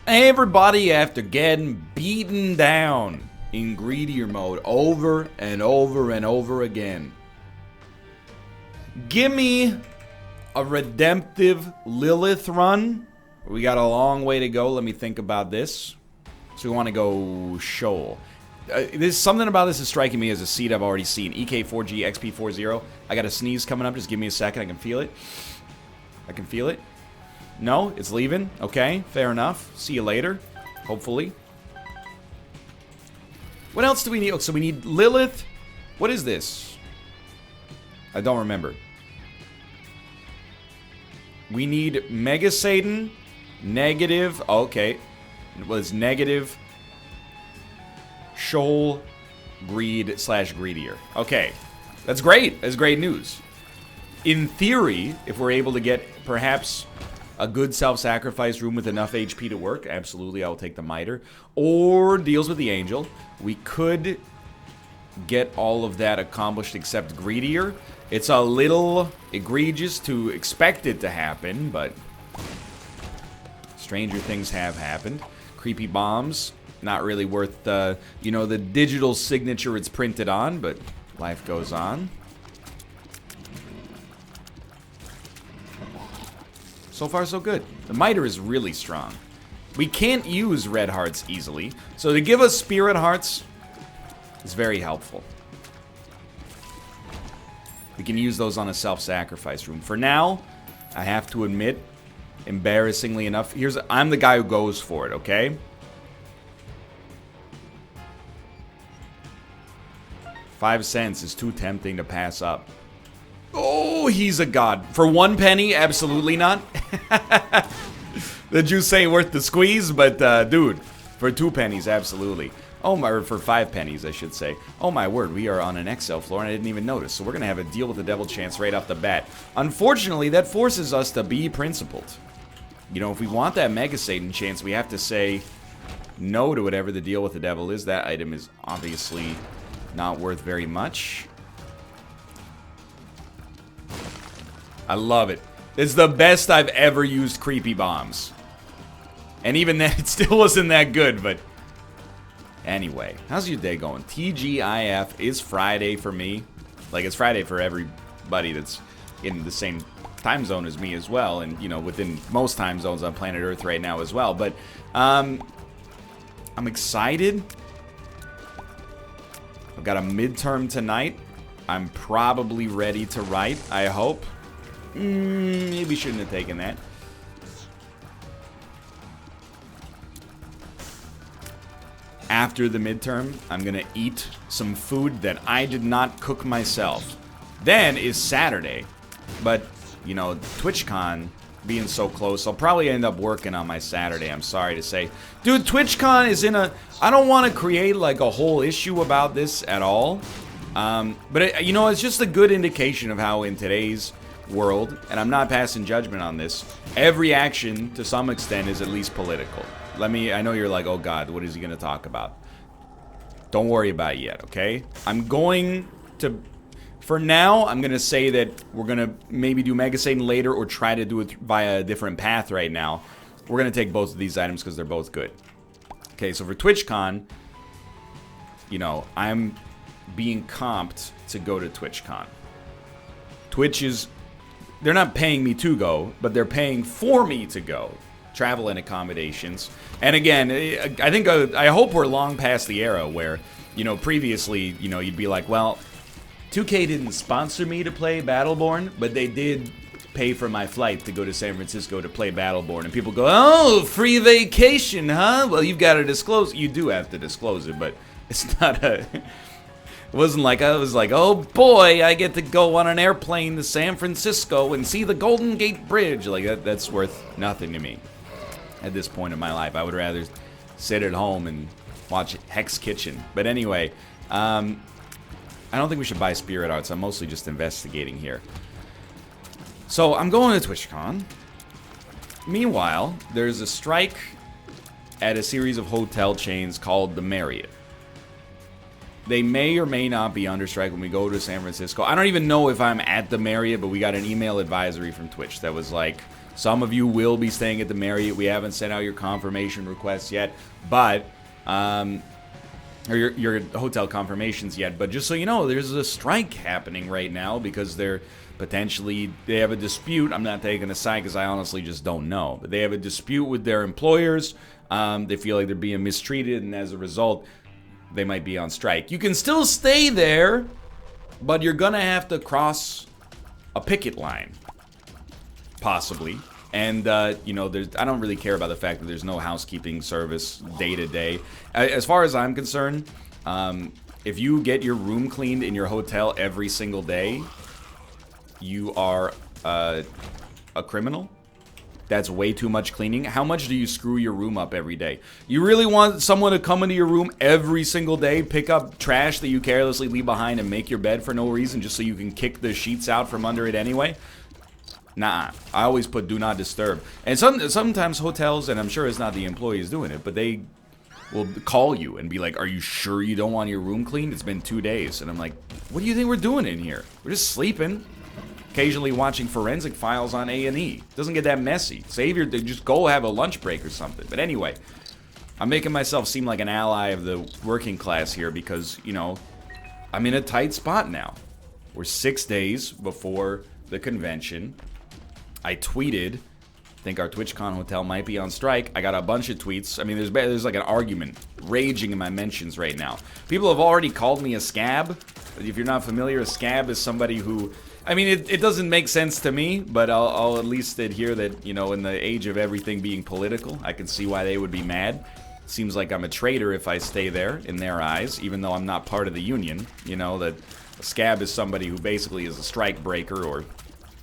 Everybody, after getting beaten down in greedier mode over and over and over again, give me a redemptive Lilith run. We got a long way to go. Let me think about this. So we want to go Shoal. There's something about this is striking me as a seed I've already seen. EK4G XP40. I got a sneeze coming up. Just give me a second. I can feel it. I can feel it. No, it's leaving. Okay, fair enough. See you later. Hopefully. What else do we need? Oh, so we need Lilith. What is this? I don't remember. We need Mega Satan. Negative. Okay. It was negative. Shoal. Greed / greedier. Okay. That's great. That's great news. In theory, if we're able to get perhaps a good self-sacrifice room with enough HP to work, absolutely, I'll take the Miter. Or deals with the Angel. We could get all of that accomplished except greedier. It's a little egregious to expect it to happen, but stranger things have happened. Creepy bombs, not really worth the, you know, the digital signature it's printed on, but life goes on. So far, so good. The Miter is really strong. We can't use red hearts easily, so to give us spirit hearts is very helpful. We can use those on a self-sacrifice room. For now, I have to admit, embarrassingly enough, I'm the guy who goes for it, okay? $0.05 is too tempting to pass up. Oh, he's a god. For 1 penny, absolutely not. The juice ain't worth the squeeze, but dude, for 2 pennies, absolutely. Oh my, or for 5 pennies, I should say. Oh my word, we are on an XL floor and I didn't even notice. So we're gonna have a deal with the devil chance right off the bat. Unfortunately, that forces us to be principled. You know, if we want that Mega Satan chance, we have to say no to whatever the deal with the devil is. That item is obviously not worth very much. I love it. It's the best I've ever used creepy bombs. And even then, it still wasn't that good, but anyway. How's your day going? TGIF is Friday for me. Like, it's Friday for everybody that's in the same time zone as me as well. And, you know, within most time zones on planet Earth right now as well. But, I'm excited. I've got a midterm tonight. I'm probably ready to write, I hope. Maybe shouldn't have taken that. After the midterm, I'm gonna eat some food that I did not cook myself. Then is Saturday. But, you know, TwitchCon being so close, I'll probably end up working on my Saturday, I'm sorry to say. Dude, TwitchCon is in a... I don't want to create, like, a whole issue about this at all. But, you know, it's just a good indication of how in today's world, and I'm not passing judgment on this, every action, to some extent, is at least political. I know you're like, oh god, what is he going to talk about? Don't worry about it yet, okay? I'm going to... For now, I'm going to say that we're going to maybe do Mega Satan later or try to do it via a different path right now. We're going to take both of these items because they're both good. Okay, so for TwitchCon, you know, I'm being comped to go to TwitchCon. Twitch is... They're not paying me to go, but they're paying for me to go. Travel and accommodations. And again, I hope we're long past the era where, you know, previously, you know, you'd be like, well, 2K didn't sponsor me to play Battleborn, but they did pay for my flight to go to San Francisco to play Battleborn. And people go, oh, free vacation, huh? Well, you've got to disclose. You do have to disclose it, but it's not a... It wasn't like I was like, oh boy, I get to go on an airplane to San Francisco and see the Golden Gate Bridge. Like, that's worth nothing to me at this point in my life. I would rather sit at home and watch Hex Kitchen. But anyway, I don't think we should buy Spirit Arts. I'm mostly just investigating here. So, I'm going to TwitchCon. Meanwhile, there's a strike at a series of hotel chains called the Marriott. They may or may not be under strike when we go to San Francisco. I don't even know if I'm at the Marriott, but we got an email advisory from Twitch that was like, Some of you will be staying at the Marriott. We haven't sent out your confirmation requests yet, but or your hotel confirmations yet. But just so you know, there's a strike happening right now because they have a dispute. I'm not taking a side because I honestly just don't know. But they have a dispute with their employers. They feel like they're being mistreated, and as a result, they might be on strike. You can still stay there, but you're gonna have to cross a picket line, possibly. And you know, I don't really care about the fact that there's no housekeeping service day to day. As far as I'm concerned, if you get your room cleaned in your hotel every single day, you are a criminal. That's way too much cleaning. How much do you screw your room up every day? You really want someone to come into your room every single day, pick up trash that you carelessly leave behind, and make your bed for no reason just so you can kick the sheets out from under it anyway? Nah, I always put do not disturb. And sometimes hotels, and I'm sure it's not the employees doing it, but they will call you and be like, are you sure you don't want your room cleaned? It's been 2 days. And I'm like, what do you think we're doing in here? We're just sleeping. Occasionally watching forensic files on A&E. Doesn't get that messy. Just go have a lunch break or something. But anyway, I'm making myself seem like an ally of the working class here because, you know, I'm in a tight spot now. We're 6 days before the convention. I tweeted, I think our TwitchCon hotel might be on strike. I got a bunch of tweets. I mean, there's like an argument raging in my mentions right now. People have already called me a scab. If you're not familiar, a scab is somebody who... I mean, it doesn't make sense to me, but I'll at least adhere that, you know, in the age of everything being political, I can see why they would be mad. Seems like I'm a traitor if I stay there, in their eyes, even though I'm not part of the union. You know, that a scab is somebody who basically is a strike breaker or,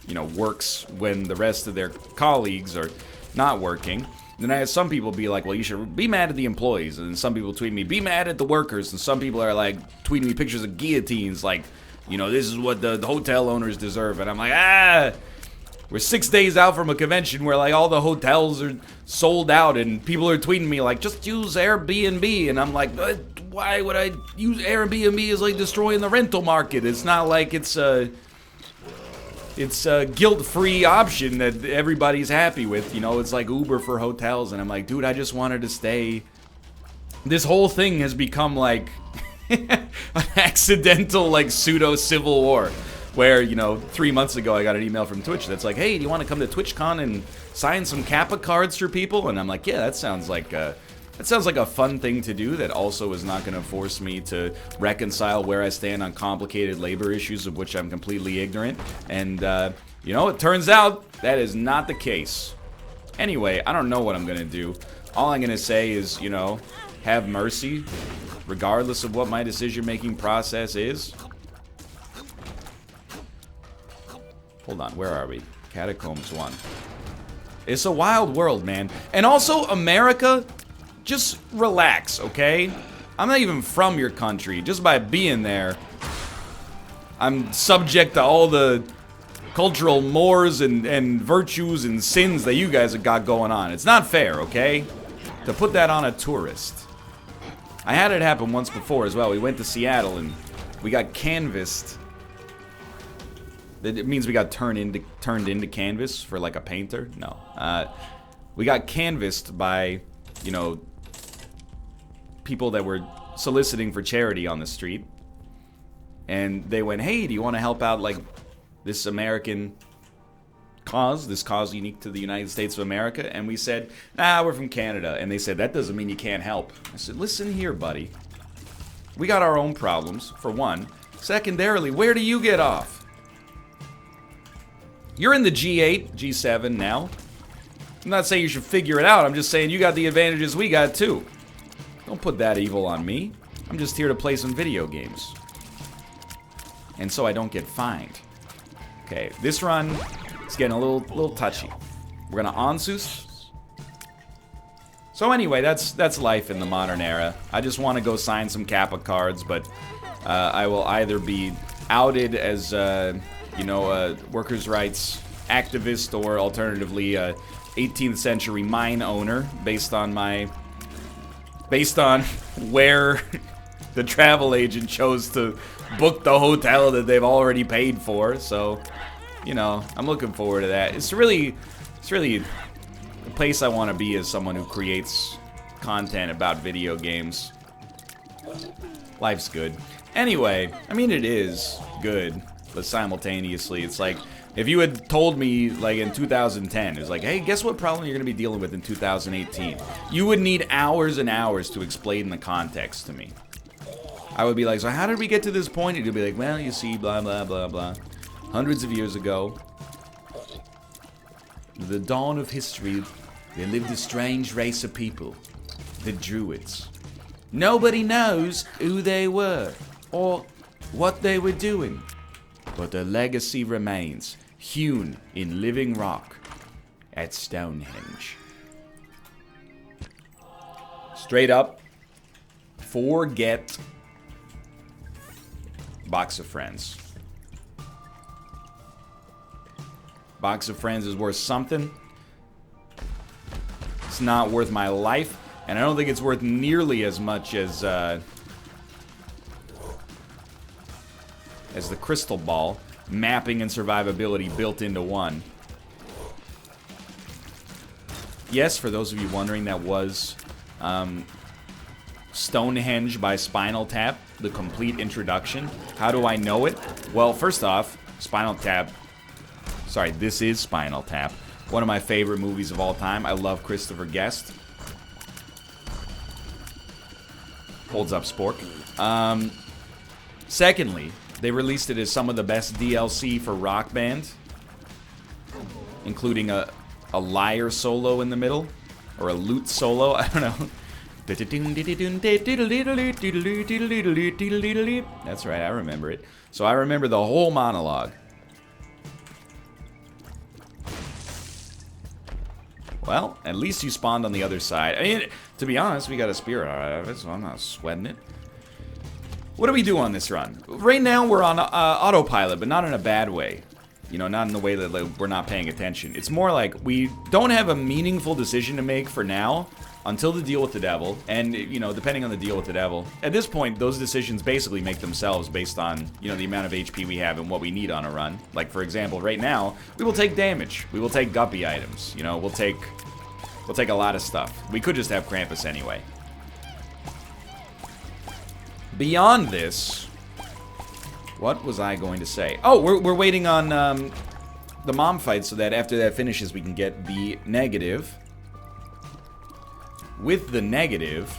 you know, works when the rest of their colleagues are not working. Then I have some people be like, well, you should be mad at the employees. And some people tweet me, be mad at the workers. And some people are like, tweeting me pictures of guillotines like, you know, this is what the hotel owners deserve. And I'm like, we're 6 days out from a convention where, like, all the hotels are sold out. And people are tweeting me, like, just use Airbnb. And I'm like, why would I use Airbnb? Is like destroying the rental market. It's not like it's a guilt-free option that everybody's happy with. You know, it's like Uber for hotels. And I'm like, dude, I just wanted to stay. This whole thing has become, like... an accidental, like, pseudo-civil war where, you know, 3 months ago I got an email from Twitch that's like, hey, do you want to come to TwitchCon and sign some Kappa cards for people? And I'm like, yeah, that sounds like a fun thing to do that also is not going to force me to reconcile where I stand on complicated labor issues of which I'm completely ignorant. And, you know, it turns out that is not the case. Anyway, I don't know what I'm going to do. All I'm going to say is, you know, have mercy, regardless of what my decision-making process is. Hold on, where are we? Catacombs 1. It's a wild world, man. And also, America, just relax, okay? I'm not even from your country. Just by being there, I'm subject to all the cultural mores and virtues and sins that you guys have got going on. It's not fair, okay? To put that on a tourist. I had it happen once before as well. We went to Seattle and we got canvassed. It means we got turned into canvas for like a painter. No, we got canvassed by, you know, people that were soliciting for charity on the street, and they went, "Hey, do you want to help out like this American cause, this cause unique to the United States of America?" And we said, nah, we're from Canada. And they said, that doesn't mean you can't help. I said, listen here, buddy. We got our own problems, for one. Secondarily, where do you get off? You're in the G8, G7 now. I'm not saying you should figure it out. I'm just saying you got the advantages we got, too. Don't put that evil on me. I'm just here to play some video games. And so I don't get fined. Okay, this run... it's getting a little touchy. We're gonna Ansus. So anyway, that's life in the modern era. I just want to go sign some Kappa cards, but I will either be outed as you know, a workers' rights activist, or alternatively a 18th century mine owner, based on where the travel agent chose to book the hotel that they've already paid for. So, you know, I'm looking forward to that. It's really It's really the place I want to be as someone who creates content about video games. Life's good. Anyway, I mean, it is good, but simultaneously, it's like, if you had told me, like, in 2010, it was like, hey, guess what problem you're going to be dealing with in 2018? You would need hours and hours to explain the context to me. I would be like, so how did we get to this point? And you'd be like, well, you see, blah, blah, blah, blah. Hundreds of years ago, the dawn of history, there lived a strange race of people, the Druids. Nobody knows who they were, or what they were doing, but their legacy remains, hewn in living rock at Stonehenge. Straight up, forget Box of Friends. Box of Friends is worth something. It's not worth my life, and I don't think it's worth nearly as much as the Crystal Ball. Mapping and survivability built into one. Yes, for those of you wondering, that was Stonehenge by Spinal Tap, the complete introduction. How do I know it? Well, first off, Spinal Tap. Sorry, this is Spinal Tap. One of my favorite movies of all time. I love Christopher Guest. Holds up, Spork. Secondly, they released it as some of the best DLC for Rock Band, including a lyre solo in the middle, or a lute solo, I don't know. That's right, I remember it. So I remember the whole monologue. Well, at least you spawned on the other side. I mean, to be honest, we got a spirit out of it, so I'm not sweating it. What do we do on this run? Right now, we're on autopilot, but not in a bad way. You know, not in the way that like, we're not paying attention. It's more like we don't have a meaningful decision to make for now until the deal with the devil. And, you know, depending on the deal with the devil. At this point, those decisions basically make themselves based on, you know, the amount of HP we have and what we need on a run. Like, for example, right now, we will take damage. We will take guppy items. You know, we'll take a lot of stuff. We could just have Krampus anyway. Beyond this, what was I going to say? Oh, we're waiting on the mom fight so that after that finishes, we can get the negative. With the negative,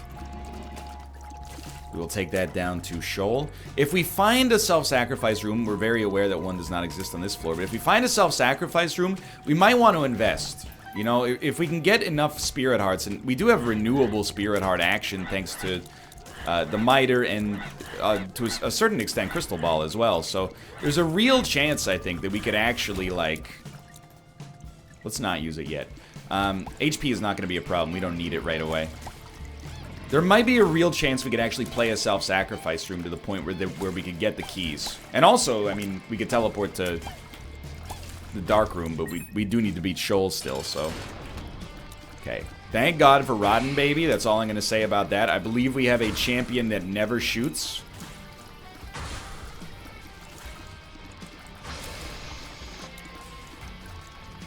we will take that down to Shoal. If we find a self-sacrifice room, we're very aware that one does not exist on this floor, but if we find a self-sacrifice room, we might want to invest. You know, if we can get enough Spirit Hearts, and we do have renewable Spirit Heart action thanks to the Miter and to a certain extent Crystal Ball as well. So there's a real chance, I think, that we could actually, like... Let's not use it yet. HP is not going to be a problem. We don't need it right away. There might be a real chance we could actually play a self-sacrifice room to the point where we could get the keys. And also, I mean, we could teleport to the dark room, but we do need to beat Shoal still, so... Okay. Thank God for Rotten Baby. That's all I'm going to say about that. I believe we have a champion that never shoots.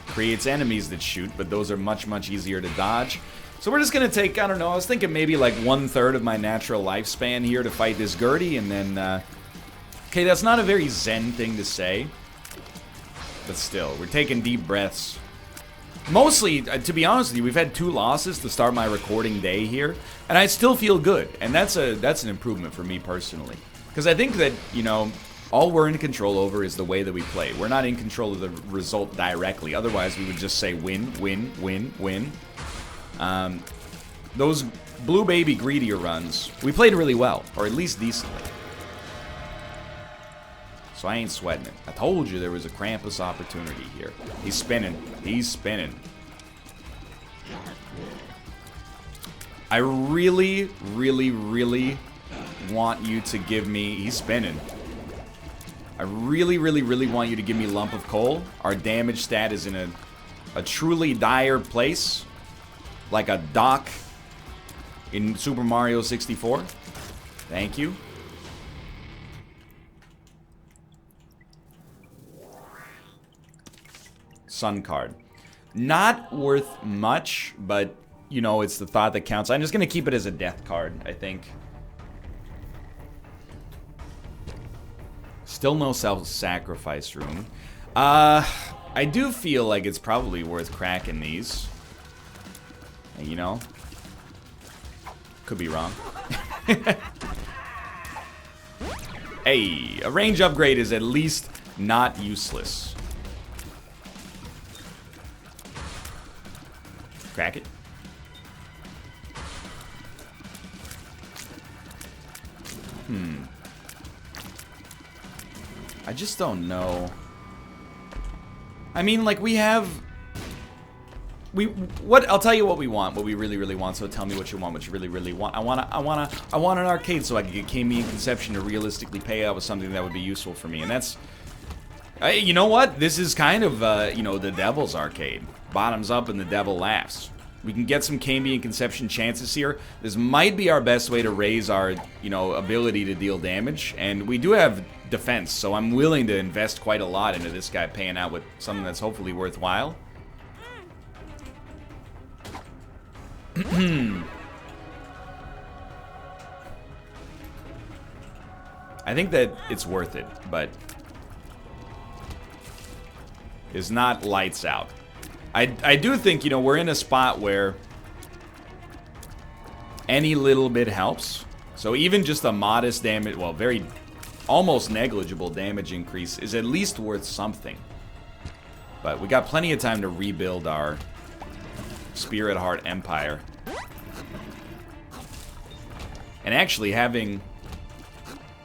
Creates enemies that shoot, but those are much, much easier to dodge. So we're just going to take, I don't know, I was thinking maybe like 1/3 of my natural lifespan here to fight this Gertie, and then... Okay, that's not a very zen thing to say. But still, we're taking deep breaths. Mostly, to be honest with you, we've had 2 losses to start my recording day here, and I still feel good, and that's an improvement for me personally. Because I think that, you know, all we're in control over is the way that we play. We're not in control of the result directly, otherwise we would just say win, win, win, win. Those Blue Baby Greedier runs, we played really well, or at least decently. So I ain't sweating it. I told you there was a Krampus opportunity here. He's spinning. He's spinning. I really, really, really want you to give me... He's spinning. I really, really, really want you to give me Lump of Coal. Our damage stat is in a truly dire place. Like a dock in Super Mario 64. Thank you. Sun card. Not worth much, but, you know, it's the thought that counts. I'm just going to keep it as a death card, I think. Still no self-sacrifice room. I do feel like it's probably worth cracking these. You know? Could be wrong. Hey, a range upgrade is at least not useless. Crack it. I just don't know. I mean, like, we have... I'll tell you what we want, what we really want, so tell me what you want, what you really want. I want an arcade so I can get Kami and Conception to realistically pay out with something that would be useful for me, and that's... you know what? This is kind of, you know, the devil's arcade. Bottoms up and the devil laughs. We can get some Kami and Conception chances here. This might be our best way to raise our, you know, ability to deal damage, and we do have defense, so I'm willing to invest quite a lot into this guy paying out with something that's hopefully worthwhile. I think that it's worth it, but it's not lights out. I do think, you know, we're in a spot where any little bit helps. So even just a modest damage, well, very almost negligible damage increase is at least worth something. But we got plenty of time to rebuild our Spirit Heart Empire. And actually having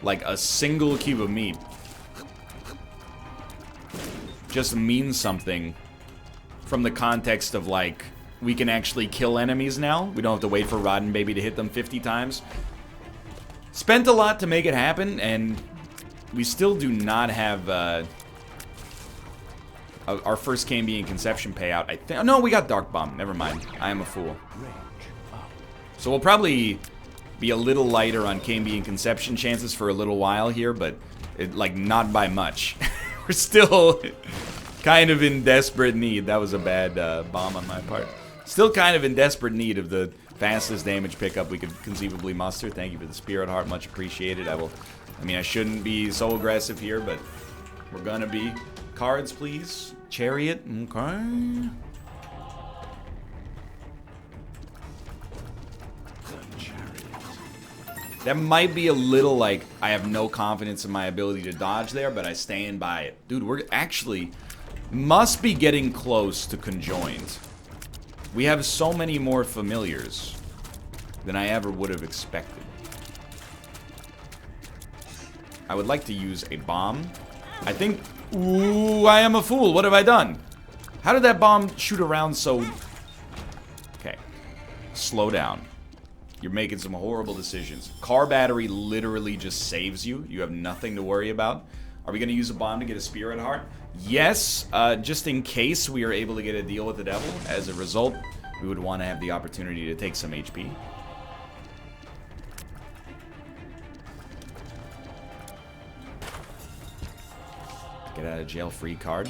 like a single cube of meat just means something from the context of, like, we can actually kill enemies now. We don't have to wait for Rotten Baby to hit them 50 times. Spent a lot to make it happen, and we still do not have our first Kami and Conception payout. I think. No, we got Dark Bomb. Never mind. I am a fool. So we'll probably be a little lighter on Kami and Conception chances for a little while here, but like not by much. We're still kind of in desperate need. That was a bad bomb on my part. Still kind of in desperate need of the fastest damage pickup we could conceivably muster. Thank you for the Spirit Heart, much appreciated. I mean, I shouldn't be so aggressive here, but we're gonna be. Cards, please. Chariot, okay. That might be a little like, I have no confidence in my ability to dodge there, but I stand by it. Dude, we're actually must be getting close to conjoined. We have so many more familiars than I ever would have expected. I would like to use a bomb. I think... Ooh, I am a fool. What have I done? How did that bomb shoot around so... Okay. Slow down. You're making some horrible decisions. Car battery literally just saves you. You have nothing to worry about. Are we going to use a bomb to get a Spirit Heart? Yes, just in case we are able to get a deal with the devil. As a result, we would want to have the opportunity to take some HP. Get out of jail free card.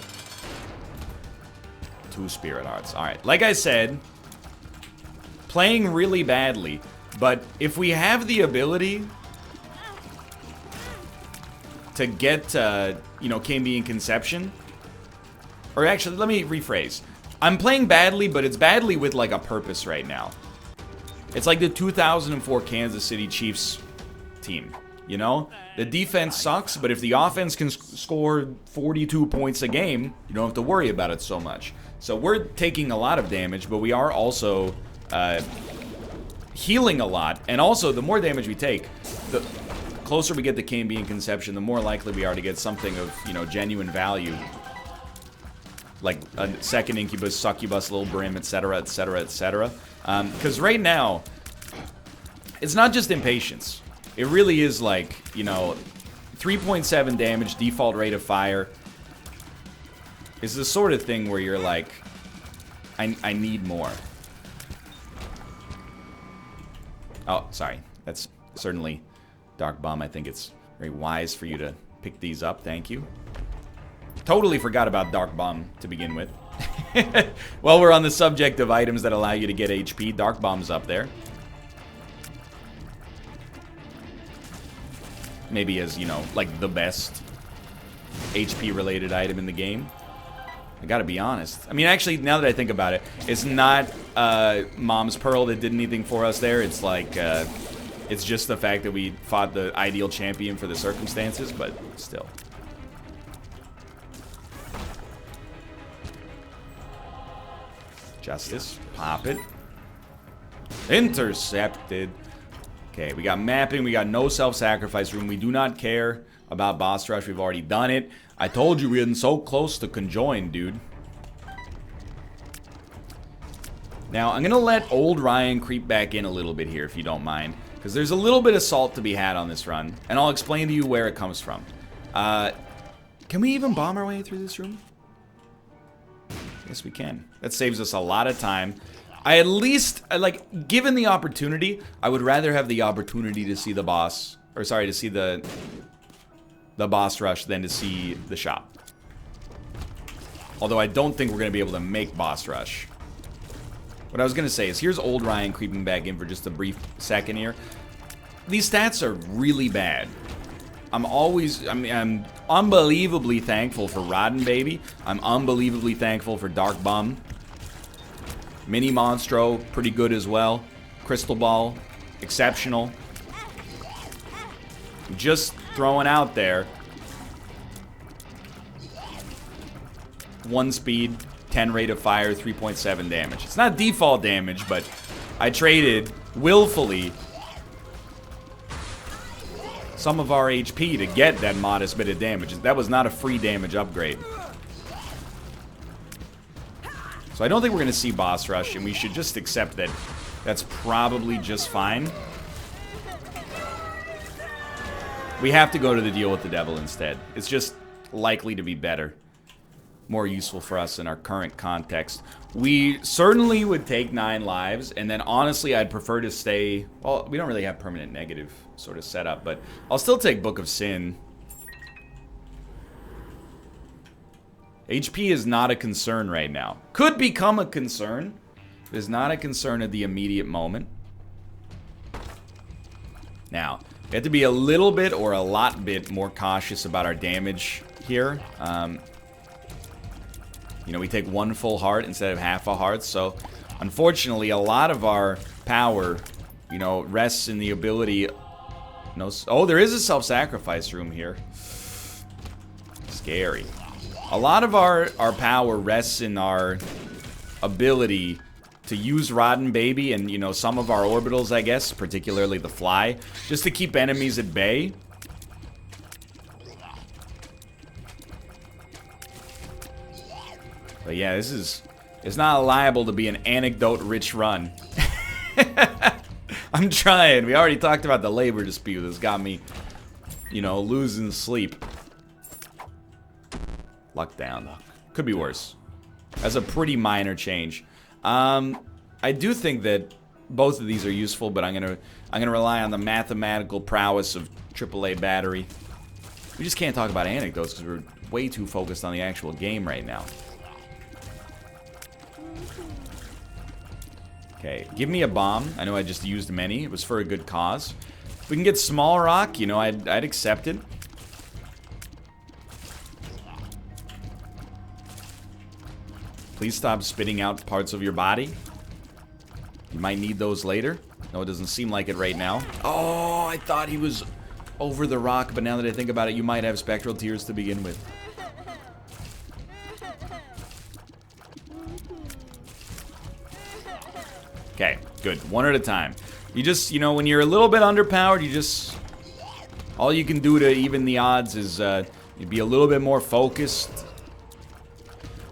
2 Spirit Hearts. Alright, like I said, playing really badly, but if we have the ability to get, you know, Kami and Conception, or actually, let me rephrase. I'm playing badly, but it's badly with, like, a purpose right now. It's like the 2004 Kansas City Chiefs team. You know, the defense sucks, but if the offense can score 42 points a game, you don't have to worry about it so much. So we're taking a lot of damage, but we are also healing a lot. And also, the more damage we take, the closer we get to Kami and Conception, the more likely we are to get something of, you know, genuine value. Like a second Incubus, Succubus, Little Brim, etc., etc., etc. Because right now, it's not just impatience. It really is like, you know, 3.7 damage, default rate of fire. Is the sort of thing where you're like, I need more. Oh, sorry. That's certainly Dark Bomb. I think it's very wise for you to pick these up. Thank you. Totally forgot about Dark Bomb to begin with. While we're on the subject of items that allow you to get HP, Dark Bomb's up there. Maybe as, you know, like the best HP-related item in the game. I gotta be honest. I mean, actually, now that I think about it, it's not Mom's Pearl that did anything for us there. It's like, it's just the fact that we fought the ideal champion for the circumstances, but still. Justice. Pop it. Intercepted. Okay, we got mapping. We got no self-sacrifice room. We do not care about boss rush. We've already done it. I told you we're getting so close to conjoin, dude. Now, I'm going to let old Ryan creep back in a little bit here, if you don't mind. Because there's a little bit of salt to be had on this run. And I'll explain to you where it comes from. Can we even bomb our way through this room? Yes, we can. That saves us a lot of time. I at least, like, given the opportunity, I would rather have the opportunity to see the boss. Or, sorry, to see the boss rush than to see the shop. Although I don't think we're going to be able to make boss rush. What I was going to say is, here's old Ryan creeping back in for just a brief second here. These stats are really bad. I'm unbelievably thankful for Rotten Baby. I'm unbelievably thankful for Dark Bum. Mini Monstro, pretty good as well. Crystal Ball, exceptional. Just throwing out there. 1 speed, 10 rate of fire, 3.7 damage. It's not default damage, but I traded willfully some of our HP to get that modest bit of damage. That was not a free damage upgrade. So I don't think we're going to see boss rush, and we should just accept that that's probably just fine. We have to go to the deal with the devil instead. It's just likely to be better. More useful for us in our current context. We certainly would take 9 lives, and then honestly I'd prefer to stay... Well, we don't really have permanent negative sort of setup, but I'll still take Book of Sin. HP is not a concern right now. Could become a concern. It is not a concern at the immediate moment. Now, we have to be a little bit or a lot bit more cautious about our damage here. You know, we take 1 full heart instead of half a heart, so unfortunately a lot of our power, you know, rests in the ability... No, oh, there is a self-sacrifice room here. Scary. A lot of our power rests in our ability to use Rotten Baby and, you know, some of our orbitals, I guess, particularly the fly, just to keep enemies at bay. But yeah, it's not liable to be an anecdote-rich run. I'm trying. We already talked about the labor dispute that's got me, you know, losing sleep. Luck down. Could be worse. That's a pretty minor change. I do think that both of these are useful, but I'm gonna rely on the mathematical prowess of AAA battery. We just can't talk about anecdotes because we're way too focused on the actual game right now. Okay, give me a bomb. I know I just used many. It was for a good cause. If we can get small rock, you know, I'd accept it. Please stop spitting out parts of your body. You might need those later. No, it doesn't seem like it right now. Oh, I thought he was over the rock, but now that I think about it, you might have spectral tears to begin with. Okay, good. One at a time. You just, you know, when you're a little bit underpowered, you just... All you can do to even the odds is you'd be a little bit more focused.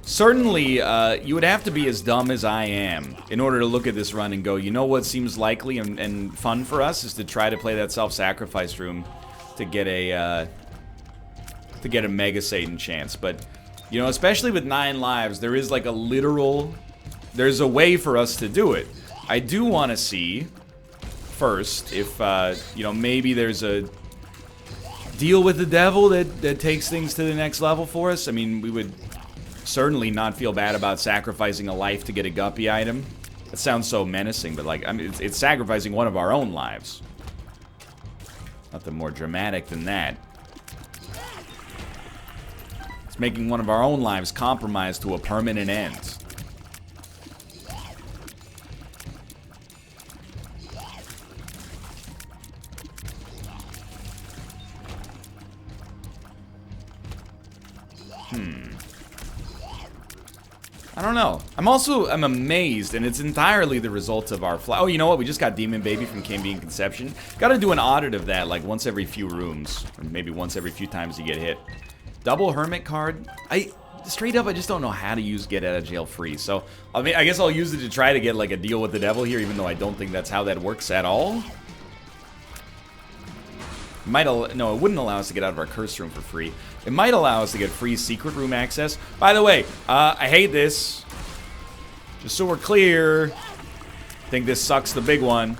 Certainly, you would have to be as dumb as I am in order to look at this run and go, you know what seems likely and fun for us is to try to play that self-sacrifice room to get a Mega Satan chance. But, you know, especially with 9 lives, there is like a literal... There's a way for us to do it. I do want to see, first, if, you know, maybe there's a deal with the devil that takes things to the next level for us. I mean, we would certainly not feel bad about sacrificing a life to get a guppy item. That sounds so menacing, but like, I mean, it's sacrificing one of our own lives. Nothing more dramatic than that. It's making one of our own lives compromised to a permanent end. I don't know. I'm amazed, and it's entirely the result of our oh, you know what? We just got Demon Baby from Cambian Conception. Gotta do an audit of that, like, once every few rooms. Or maybe once every few times you get hit. Double Hermit card? Straight up, I just don't know how to use Get Out of Jail Free. So, I mean, I guess I'll use it to try to get, like, a deal with the devil here, even though I don't think that's how that works at all. No, it wouldn't allow us to get out of our curse room for free. It might allow us to get free secret room access. By the way, I hate this. Just so we're clear, I think this sucks the big one.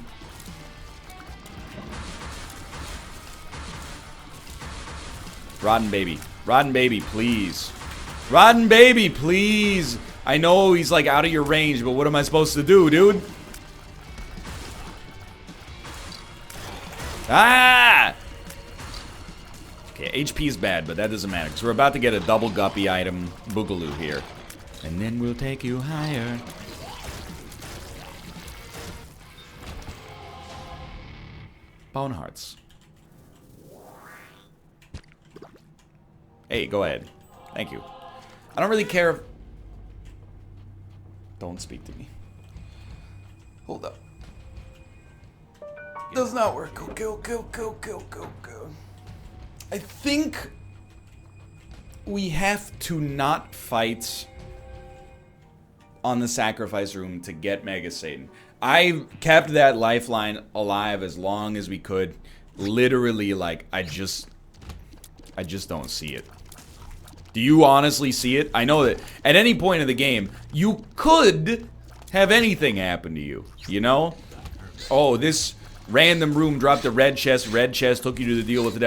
Rotten Baby. Rotten Baby, please. Rotten Baby, please. I know he's like out of your range, but what am I supposed to do, dude? Ah! Okay, HP is bad, but that doesn't matter, because we're about to get a double guppy item boogaloo here. And then we'll take you higher. Bone Hearts. Hey, go ahead. Thank you. I don't really care if... Don't speak to me. Hold up. Does not work. Go. I think we have to not fight on the sacrifice room to get Mega Satan. I kept that lifeline alive as long as we could. Literally, like, I just don't see it. Do you honestly see it? I know that at any point in the game, you could have anything happen to you, you know? Oh, this random room dropped a red chest took you to the deal with the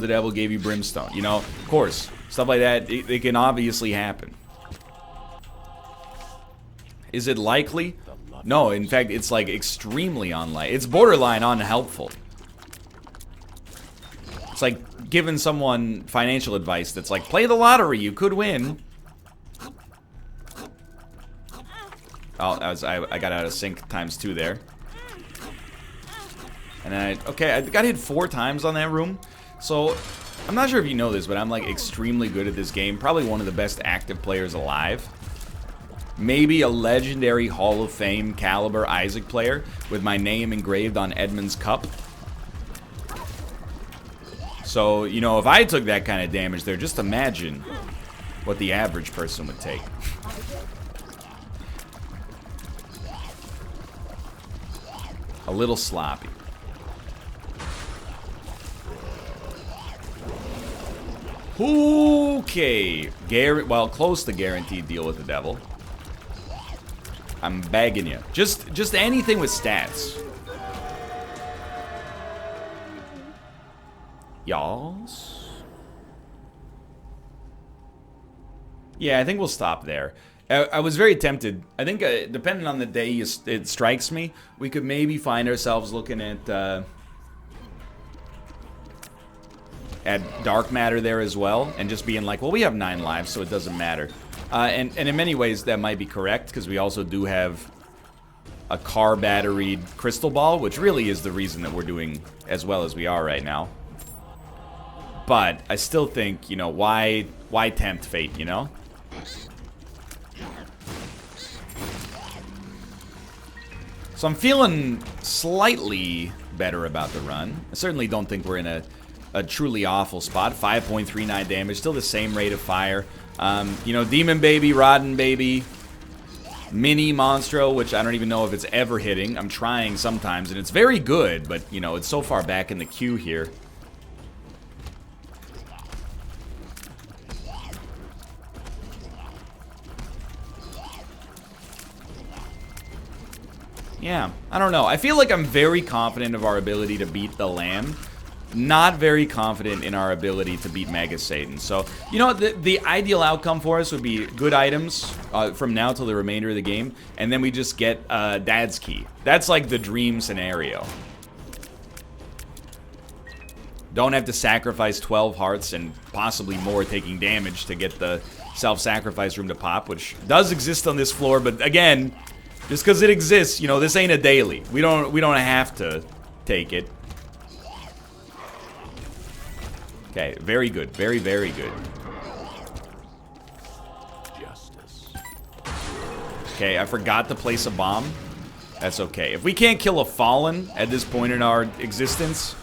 devil gave you brimstone, you know? Of course, stuff like that, it can obviously happen. Is it likely? No, in fact, it's like extremely unlikely. It's borderline unhelpful. It's like giving someone financial advice that's like, play the lottery, you could win. Oh, I got out of sync ×2 there. And then I got hit 4 times on that room. So, I'm not sure if you know this, but I'm like extremely good at this game. Probably one of the best active players alive. Maybe a legendary Hall of Fame caliber Isaac player with my name engraved on Edmund's cup. So, you know, if I took that kind of damage there, just imagine what the average person would take. A little sloppy. Okay. Well, close to guaranteed deal with the devil. I'm begging you. Just anything with stats. Y'alls? Yeah, I think we'll stop there. I was very tempted. I think, depending on the day it strikes me, we could maybe find ourselves looking at dark matter there as well, and just being like, well, we have 9 lives, so it doesn't matter. And in many ways, that might be correct, because we also do have a car batteried crystal ball, which really is the reason that we're doing as well as we are right now. But I still think, you know, why tempt fate, you know? So I'm feeling slightly better about the run. I certainly don't think we're in a truly awful spot. 5.39 damage, still the same rate of fire. You know, Demon Baby, Rotten Baby, Mini Monstro, which I don't even know if it's ever hitting. I'm trying sometimes, and it's very good, but, you know, it's so far back in the queue here. Yeah, I don't know. I feel like I'm very confident of our ability to beat the Lamb. not very confident in our ability to beat Mega Satan. So, you know, the ideal outcome for us would be good items from now till the remainder of the game, and then we just get Dad's Key. That's like the dream scenario. Don't have to sacrifice 12 hearts and possibly more taking damage to get the self-sacrifice room to pop, which does exist on this floor, but again, just because it exists, you know, this ain't a daily. We don't have to take it. Okay, very good. Very, very good. Justice. Okay, I forgot to place a bomb. That's okay. If we can't kill a Fallen at this point in our existence,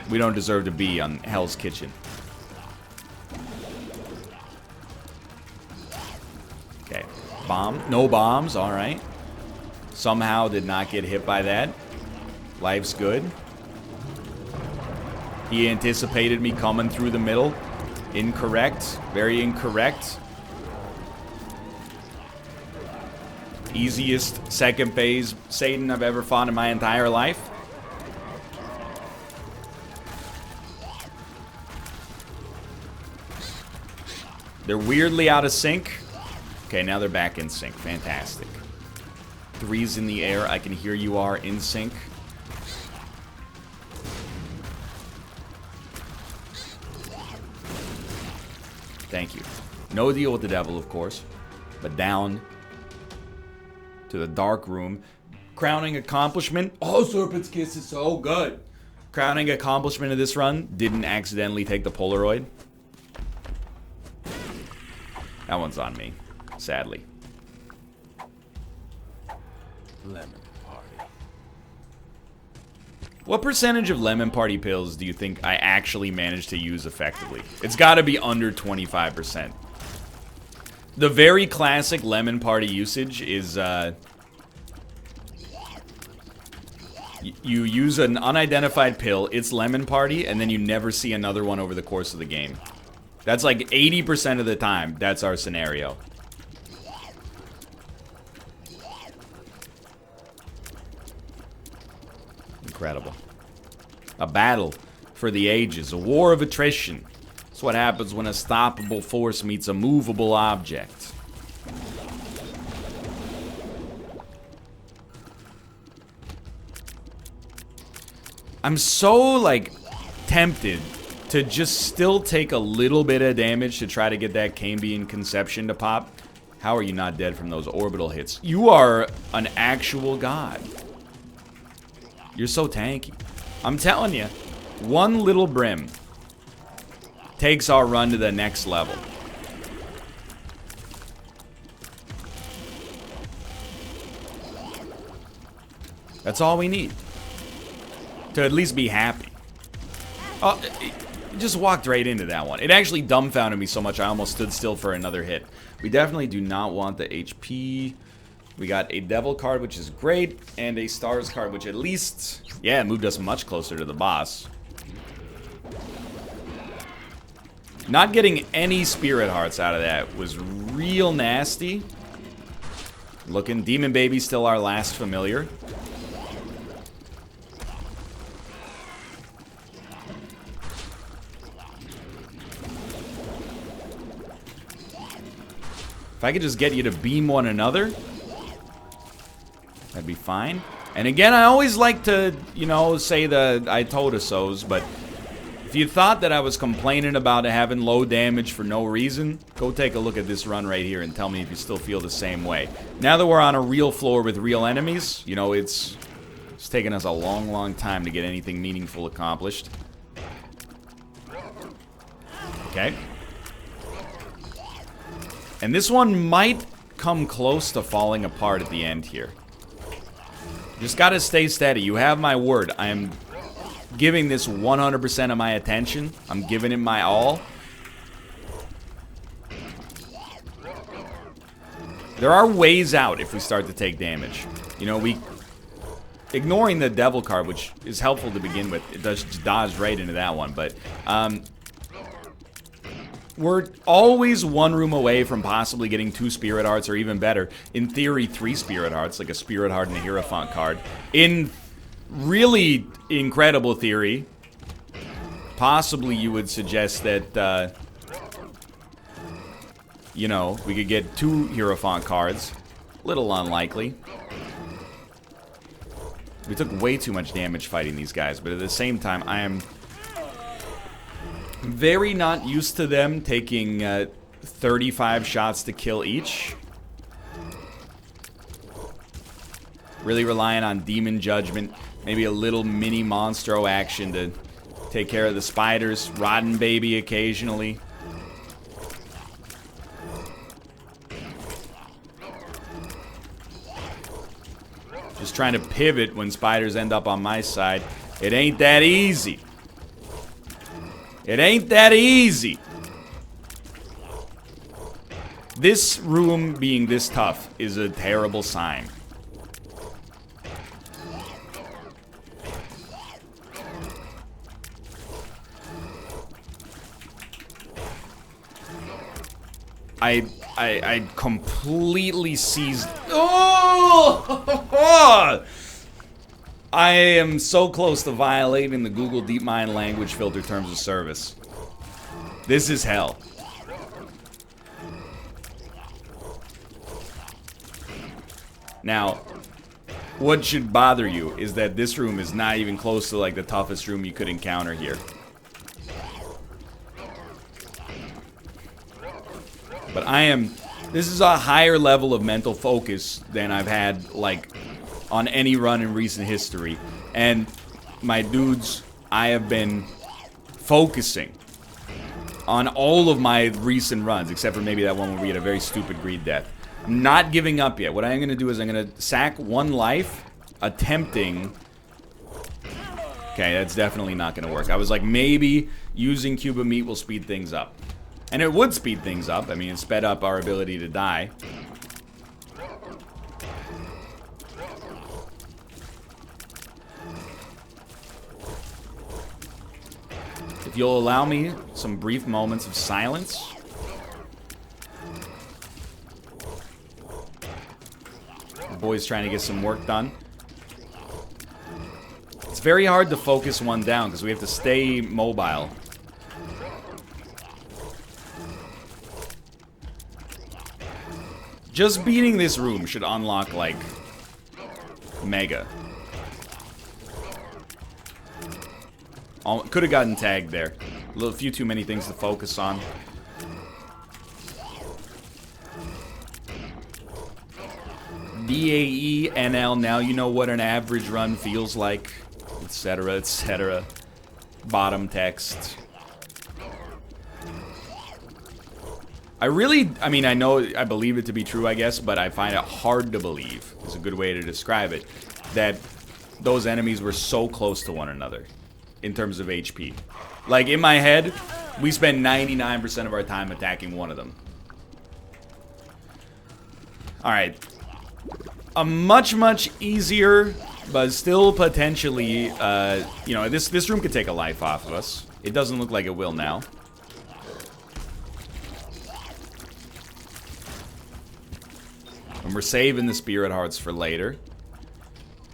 we don't deserve to be on Hell's Kitchen. Okay, bomb. No bombs, alright. Somehow did not get hit by that. Life's good. He anticipated me coming through the middle. Incorrect. Very incorrect. Easiest second phase Satan I've ever fought in my entire life. They're weirdly out of sync. Okay, now they're back in sync. Fantastic. 3's in the air. I can hear you are in sync. Thank you. No deal with the devil, of course. But down to the dark room. Crowning accomplishment. Oh, Serpent's Kiss is so good. Crowning accomplishment of this run. Didn't accidentally take the Polaroid. That one's on me, sadly. Lemon Party. What percentage of Lemon Party pills do you think I actually managed to use effectively? It's got to be under 25%. The very classic Lemon Party usage is, you use an unidentified pill, it's Lemon Party, and then you never see another one over the course of the game. That's like 80% of the time, that's our scenario. Incredible. A battle for the ages, a war of attrition. That's what happens when a stoppable force meets a movable object. I'm so, like, tempted to just still take a little bit of damage to try to get that Cambion Conception to pop. How are you not dead from those orbital hits? You are an actual god. You're so tanky. I'm telling you, one little brim takes our run to the next level. That's all we need to at least be happy. Oh, it just walked right into that one. It actually dumbfounded me so much I almost stood still for another hit. We definitely do not want the HP. We got a Devil card, which is great, and a Stars card, which at least, yeah, moved us much closer to the boss. Not getting any Spirit Hearts out of that was real nasty. Looking, Demon Baby's still our last familiar. If I could just get you to beam one another, that'd be fine. And again, I always like to, you know, say the I told us so's, but if you thought that I was complaining about having low damage for no reason, go take a look at this run right here and tell me if you still feel the same way. Now that we're on a real floor with real enemies, you know, it's taken us a long, long time to get anything meaningful accomplished. Okay. And this one might come close to falling apart at the end here. Just gotta stay steady. You have my word. I am giving this 100% of my attention. I'm giving it my all. There are ways out if we start to take damage. You know, ignoring the Devil card, which is helpful to begin with, it does dodge right into that one, but we're always one room away from possibly getting 2 Spirit Hearts, or even better, in theory, 3 Spirit Hearts, like a Spirit Heart and a Hierophant card, in really incredible theory. Possibly you would suggest that, you know, we could get 2 Hierophant cards. Little unlikely. We took way too much damage fighting these guys, but at the same time, I am very not used to them taking 35 shots to kill each. Really relying on Demon Judgment, maybe a little mini Monstro action to take care of the spiders, Rotten Baby occasionally. Just trying to pivot when spiders end up on my side. It ain't that easy. It ain't that easy. This room being this tough is a terrible sign. I completely seized. Oh! I am so close to violating the Google DeepMind language filter terms of service. This is hell. Now, what should bother you is that this room is not even close to like the toughest room you could encounter here. But this is a higher level of mental focus than I've had, like, on any run in recent history. And, my dudes, I have been focusing on all of my recent runs, except for maybe that one where we had a very stupid greed death. I'm not giving up yet. What I'm going to do is I'm going to sack 1 life, attempting... Okay, that's definitely not going to work. I was like, maybe using Cube of Meat will speed things up. And it would speed things up. I mean, it sped up our ability to die. If you'll allow me some brief moments of silence. The boy's trying to get some work done. It's very hard to focus one down because we have to stay mobile. Just beating this room should unlock, like, mega. Could have gotten tagged there. A few too many things to focus on. DAE, NL, now you know what an average run feels like, etc., etc. Bottom text. I mean, I believe it to be true, I guess, but I find it hard to believe, is a good way to describe it, that those enemies were so close to one another in terms of HP. Like, in my head, we spend 99% of our time attacking one of them. Alright. A much, much easier, but still potentially, you know, this room could take a life off of us. It doesn't look like it will now. And we're saving the Spirit Hearts for later.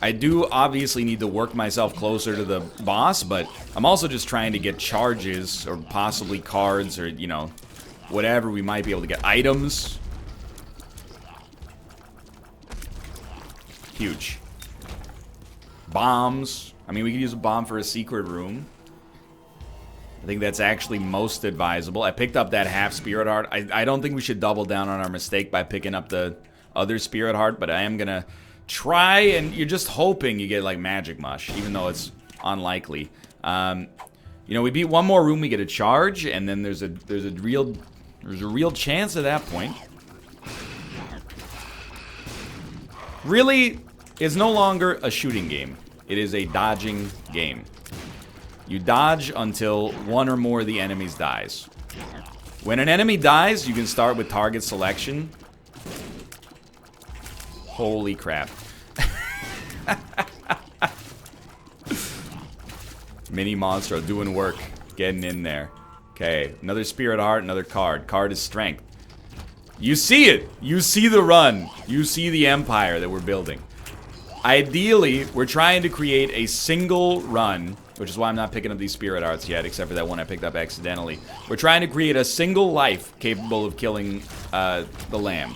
I do obviously need to work myself closer to the boss, but I'm also just trying to get charges, or possibly cards, or, you know, whatever we might be able to get. Items. Huge. Bombs. I mean, we could use a bomb for a secret room. I think that's actually most advisable. I picked up that half Spirit Heart. I don't think we should double down on our mistake by picking up the other Spirit Heart, but I am gonna try, and you're just hoping you get like Magic Mush, even though it's unlikely. You know, we beat one more room, we get a charge, and then there's a real chance at that point. Really, it's no longer a shooting game. It is a dodging game. You dodge until one or more of the enemies dies. When an enemy dies, you can start with target selection. Holy crap. Mini Monstro doing work. Getting in there. Okay, another Spirit Heart, another card. Card is strength. You see it! You see the run. You see the empire that we're building. Ideally, we're trying to create a single run, which is why I'm not picking up these spirit hearts yet, except for that one I picked up accidentally. We're trying to create a single life capable of killing the lamb.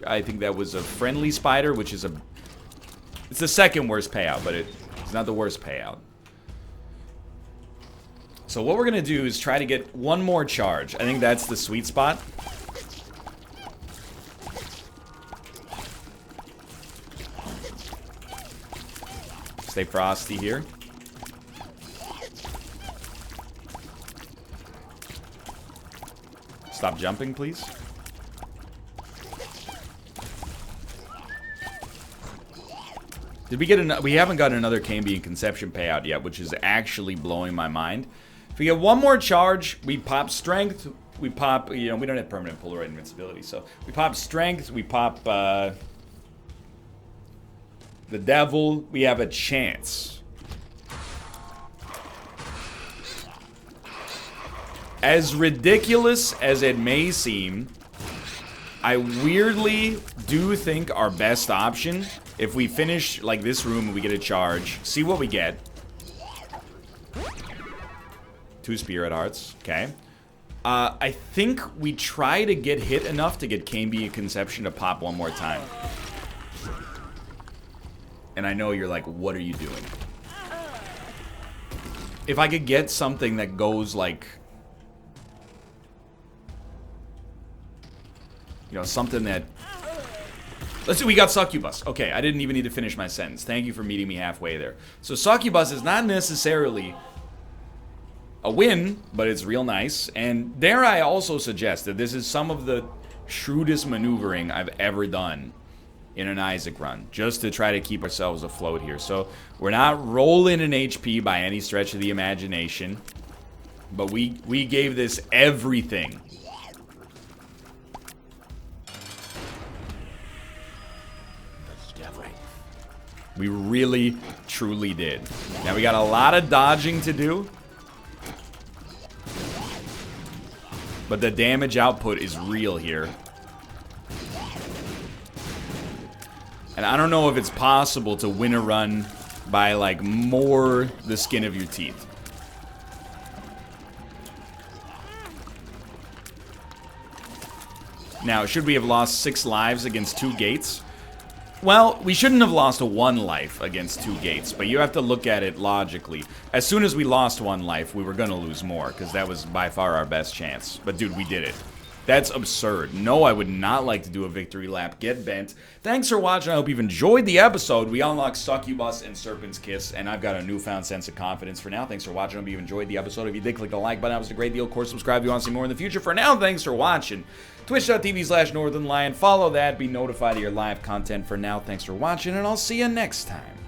I think that was a friendly spider, which is it's the second worst payout, but it's not the worst payout. So what we're gonna do is try to get one more charge. I think that's the sweet spot. Stay frosty here. Stop jumping, please. Did we get we haven't got another Cambion Conception payout yet, which is actually blowing my mind. If we get one more charge, we pop Strength, we pop, you know, we don't have permanent Polaroid invincibility, so we pop Strength, we pop the Devil, we have a chance. As ridiculous as it may seem, I weirdly do think our best option, if we finish like this room and we get a charge, see what we get. 2 spirit hearts, okay. I think we try to get hit enough to get Cambion Conception to pop one more time. And I know you're like, what are you doing? If I could get something that goes like, you know, something that... Let's see, we got Succubus. Okay, I didn't even need to finish my sentence. Thank you for meeting me halfway there. So Succubus is not necessarily a win, but it's real nice. And dare I also suggest that this is some of the shrewdest maneuvering I've ever done in an Isaac run, just to try to keep ourselves afloat here. So we're not rolling in HP by any stretch of the imagination, but we gave this everything. We really, truly did. Now we got a lot of dodging to do, but the damage output is real here. And I don't know if it's possible to win a run by, like, more the skin of your teeth. Now, should we have lost 6 lives against 2 gates? Well, we shouldn't have lost 1 life against 2 gates, but you have to look at it logically. As soon as we lost 1 life, we were gonna lose more, because that was by far our best chance. But dude, we did it. That's absurd. No, I would not like to do a victory lap. Get bent. Thanks for watching. I hope you've enjoyed the episode. We unlocked Succubus and Serpent's Kiss, and I've got a newfound sense of confidence for now. Thanks for watching. I hope you've enjoyed the episode. If you did, click the like button. That was a great deal. Of course, subscribe if you want to see more in the future. For now, thanks for watching. Twitch.tv/Northernlion. Follow that. Be notified of your live content. For now, thanks for watching, and I'll see you next time.